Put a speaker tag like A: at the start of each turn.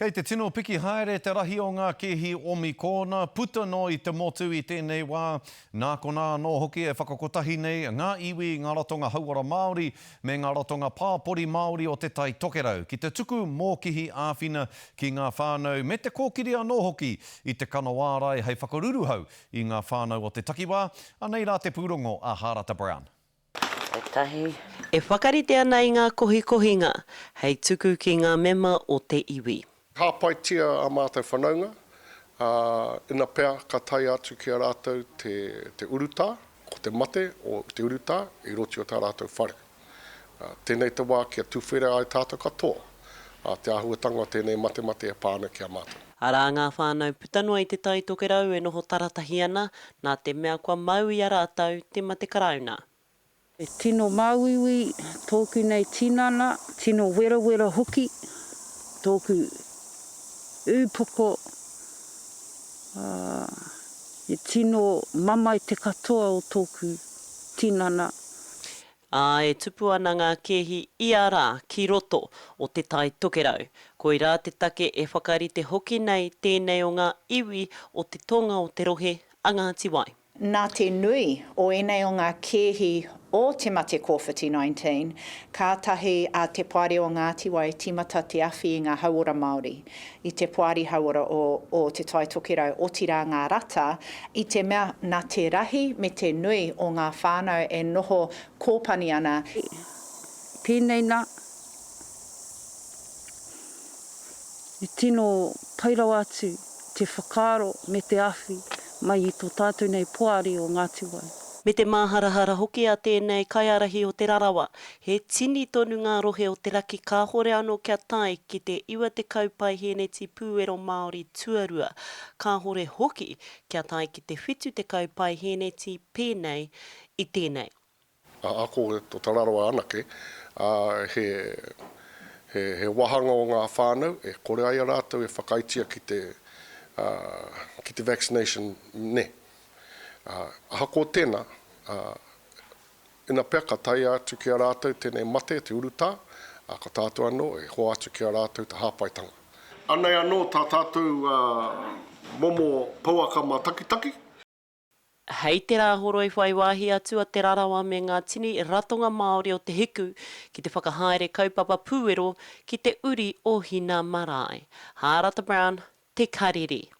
A: Kei te tino piki haere te rahi o ngā kehi omi kōna, puta no i te motu i tēnei wā, nā kona no hoki e whakakotahi nei, ngā iwi, ngā ratonga hauara Māori, me ngā ratonga pāpori Māori o te tai tokerau, ki te tuku mōkihi āwhina ki ngā whānau, me te kōkiria no hoki i te kanawārai hei whakaruruhau i ngā whānau o te takiwā, anei rā te pūrongo a Harata Brown.
B: E whakarite ana i ngā kohikohinga, hei tuku ki ngā mema o te iwi.
C: Hāpaitia a mātou whanaunga, ina pēr ka tai atu ki a rātou te uruta, ko te mate o te uruta, i roti o tā rātou whare. Tēnei te wā kia tuwhera ai tātou katoa, te āhuatanga tēnei mate e pāna ki a mātou.
B: Arā ngā whānau putanua i te tai tokerau e noho taratahi ana, nā te mea kua mau i a rātou te mate karauna.
D: E tino mauiwi, tōku nei tinana, tino wera hoki, tōku ūpoko, e tino mama i te katoa o tōku tinana.
B: E tupu ana ngā kehi i a rā ki roto o te tai tokerau. Ko i rā te take e whakarite hoki nei tēnei o ngā iwi o te tonga o te rohe a Ngāti Wai.
E: Nā te nui o enei o ngā kehi o te mate COVID-19, kātahi a te poari o Ngāti Wai timata te awhi i ngā hauora Māori. I te poari hauora o te tai tokerau o tira ngā rata, i te mea nā te rahi me te nui o ngā whānau e noho kōpani ana.
D: Pēnei nā, i tino pairau atu te whakaaro me te awhi mai i tō tātou nei poari o Ngāti Wai.
B: Me te māharahara hoki a tēnei kaiarahi o te rarawa, he tini tonu ngā rohe o te raki ka hore anō kia tai ki te iwa te kaupai heneti pūero Māori tuarua. Ka hore hoki kia tai ki te whitu te kaupai heneti pēnei i tēnei.
C: Ako e tō tararawa anake, he wahanga o ngā whānau, e kore ai a rātou e whakaitia ki te vaccination ne. Aha ko tēnā, ina pēr ka tai atu ki a rātou tēnei mate, te uruta, ka tātou anō e ho atu ki a rātou te hāpaitanga. Anei anō tā tātou momo pauaka mā takitaki.
B: Hei te rāhoro i whaiwahi atu a te rarawa me ngā tini ratonga Māori o te hiku ki te whakahaere kaupapa pūero ki te uri o Hina Marae. Harata Brown, Te Kariri.